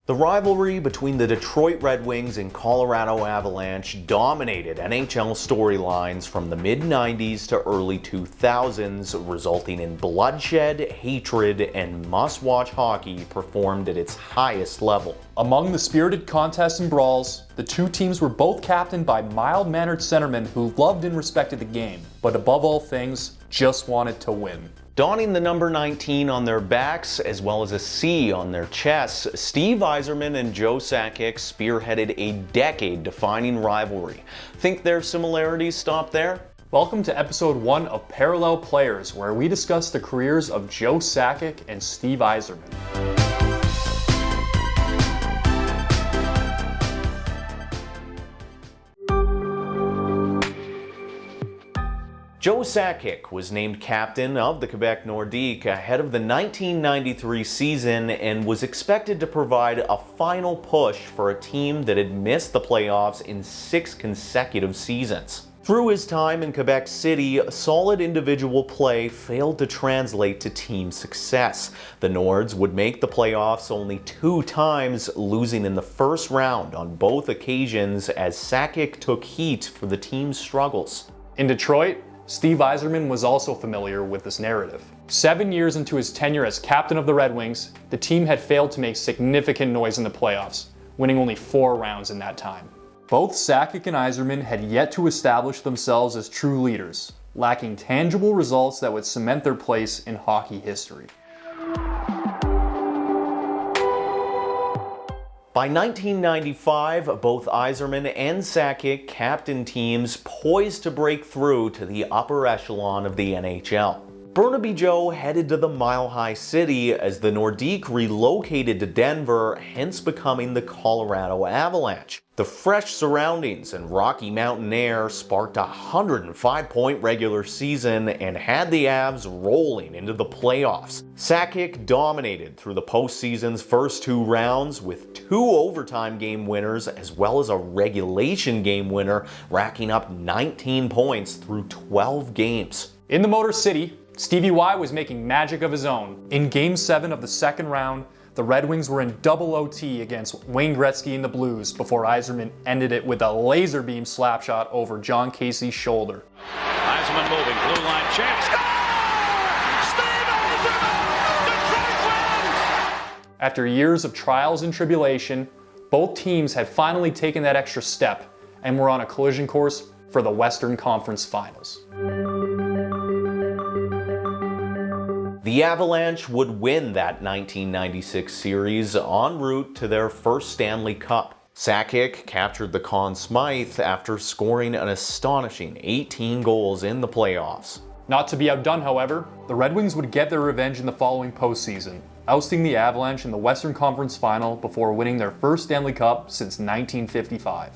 The rivalry between the Detroit Red Wings and Colorado Avalanche dominated NHL storylines from the mid-90s to early 2000s, resulting in bloodshed, hatred, and must-watch hockey performed at its highest level. Among the spirited contests and brawls, the two teams were both captained by mild-mannered centermen who loved and respected the game, but above all things, just wanted to win. Donning the number 19 on their backs, as well as a C on their chests, Steve Yzerman and Joe Sakic spearheaded a decade-defining rivalry. Think their similarities stop there? Welcome to episode 1 of Parallel Players, where we discuss the careers of Joe Sakic and Steve Yzerman. Joe Sakic was named captain of the Quebec Nordique ahead of the 1993 season and was expected to provide a final push for a team that had missed the playoffs in 6 consecutive seasons. Through his time in Quebec City, solid individual play failed to translate to team success. The Nords would make the playoffs only 2 times, losing in the first round on both occasions as Sakic took heat for the team's struggles. In Detroit, Steve Yzerman was also familiar with this narrative. 7 years into his tenure as captain of the Red Wings, the team had failed to make significant noise in the playoffs, winning only 4 rounds in that time. Both Sakic and Yzerman had yet to establish themselves as true leaders, lacking tangible results that would cement their place in hockey history. By 1995, both Yzerman and Sakic captained teams poised to break through to the upper echelon of the NHL. Burnaby Joe headed to the Mile High City as the Nordique relocated to Denver, hence becoming the Colorado Avalanche. The fresh surroundings and Rocky Mountain air sparked a 105-point regular season and had the Avs rolling into the playoffs. Sakic dominated through the postseason's first 2 rounds with 2 overtime game winners as well as a regulation game winner, racking up 19 points through 12 games. In the Motor City, Stevie Y was making magic of his own. In Game 7 of the second round, the Red Wings were in double OT against Wayne Gretzky and the Blues before Yzerman ended it with a laser beam slapshot over John Casey's shoulder. Yzerman moving, blue line check, score! Steve Yzerman! Detroit wins! After years of trials and tribulation, both teams had finally taken that extra step and were on a collision course for the Western Conference Finals. The Avalanche would win that 1996 series en route to their first Stanley Cup. Sakic captured the Conn Smythe after scoring an astonishing 18 goals in the playoffs. Not to be outdone, however, the Red Wings would get their revenge in the following postseason, ousting the Avalanche in the Western Conference Final before winning their first Stanley Cup since 1955.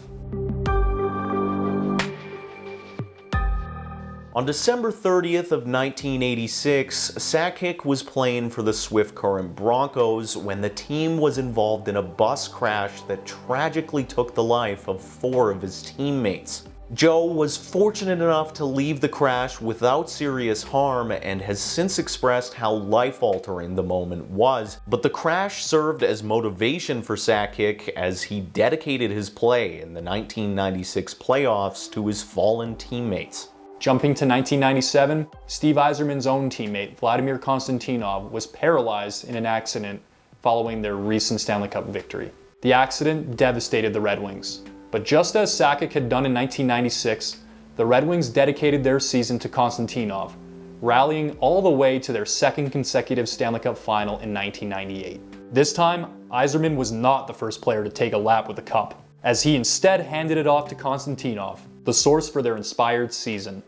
On December 30th of 1986, Sakic was playing for the Swift Current Broncos when the team was involved in a bus crash that tragically took the life of 4 of his teammates. Joe was fortunate enough to leave the crash without serious harm and has since expressed how life-altering the moment was, but the crash served as motivation for Sakic as he dedicated his play in the 1996 playoffs to his fallen teammates. Jumping to 1997, Steve Yzerman's own teammate, Vladimir Konstantinov, was paralyzed in an accident following their recent Stanley Cup victory. The accident devastated the Red Wings, but just as Sakic had done in 1996, the Red Wings dedicated their season to Konstantinov, rallying all the way to their 2nd consecutive Stanley Cup final in 1998. This time, Yzerman was not the first player to take a lap with the cup, as he instead handed it off to Konstantinov, the source for their inspired season.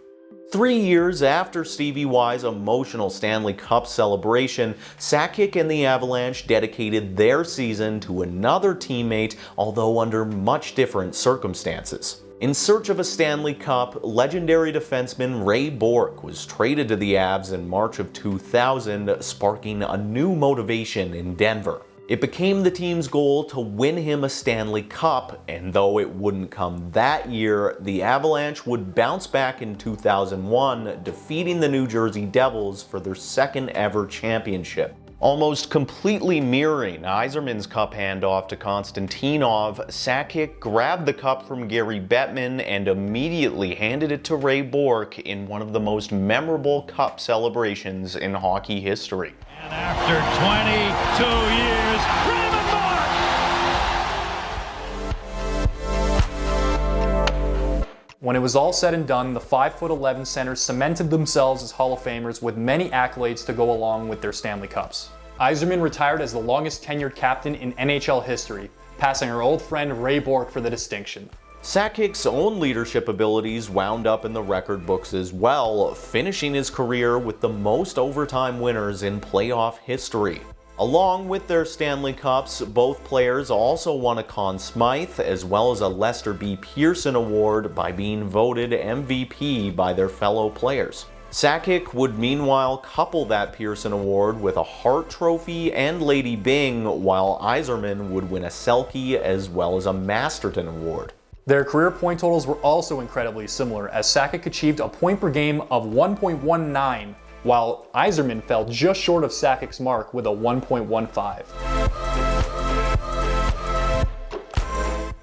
3 years after Stevie Y's emotional Stanley Cup celebration, Sakic and the Avalanche dedicated their season to another teammate, although under much different circumstances. In search of a Stanley Cup, legendary defenseman Ray Bourque was traded to the Avs in March of 2000, sparking a new motivation in Denver. It became the team's goal to win him a Stanley Cup, and though it wouldn't come that year, the Avalanche would bounce back in 2001, defeating the New Jersey Devils for their 2nd ever championship. Almost completely mirroring Yzerman's cup handoff to Konstantinov, Sakic grabbed the cup from Gary Bettman and immediately handed it to Ray Bourque in one of the most memorable cup celebrations in hockey history. And after 22 years, Raymond Bourque! When it was all said and done, the 5'11" centers cemented themselves as Hall of Famers with many accolades to go along with their Stanley Cups. Yzerman retired as the longest tenured captain in NHL history, passing our old friend Ray Bourque for the distinction. Sakic's own leadership abilities wound up in the record books as well, finishing his career with the most overtime winners in playoff history. Along with their Stanley Cups, both players also won a Conn Smythe as well as a Lester B. Pearson Award by being voted MVP by their fellow players. Sakic would meanwhile couple that Pearson Award with a Hart Trophy and Lady Byng, while Yzerman would win a Selke as well as a Masterton Award. Their career point totals were also incredibly similar, as Sakic achieved a point per game of 1.19, while Yzerman fell just short of Sakic's mark with a 1.15.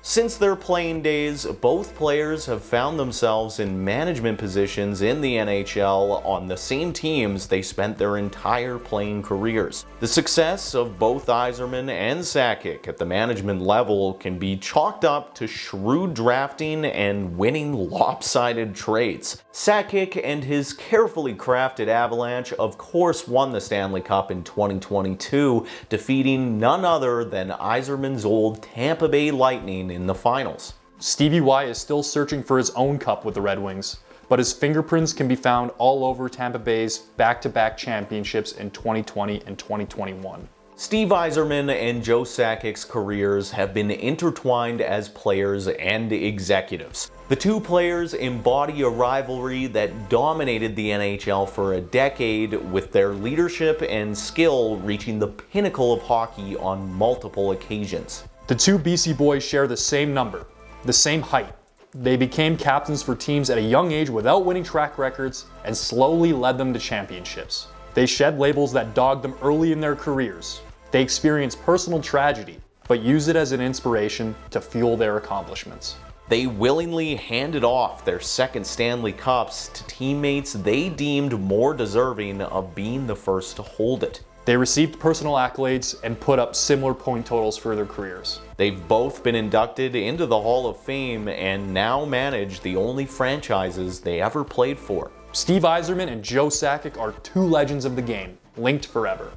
Since their playing days, both players have found themselves in management positions in the NHL on the same teams they spent their entire playing careers. The success of both Yzerman and Sakic at the management level can be chalked up to shrewd drafting and winning lopsided trades. Sakic and his carefully crafted Avalanche of course won the Stanley Cup in 2022, defeating none other than Yzerman's old Tampa Bay Lightning in the finals. Stevie Y is still searching for his own cup with the Red Wings, but his fingerprints can be found all over Tampa Bay's back-to-back championships in 2020 and 2021. Steve Yzerman and Joe Sakic's careers have been intertwined as players and executives. The two players embody a rivalry that dominated the NHL for a decade, with their leadership and skill reaching the pinnacle of hockey on multiple occasions. The two BC boys share the same number, the same height. They became captains for teams at a young age without winning track records and slowly led them to championships. They shed labels that dogged them early in their careers. They experienced personal tragedy, but used it as an inspiration to fuel their accomplishments. They willingly handed off their second Stanley Cups to teammates they deemed more deserving of being the first to hold it. They received personal accolades and put up similar point totals for their careers. They've both been inducted into the Hall of Fame and now manage the only franchises they ever played for. Steve Yzerman and Joe Sakic are two legends of the game, linked forever.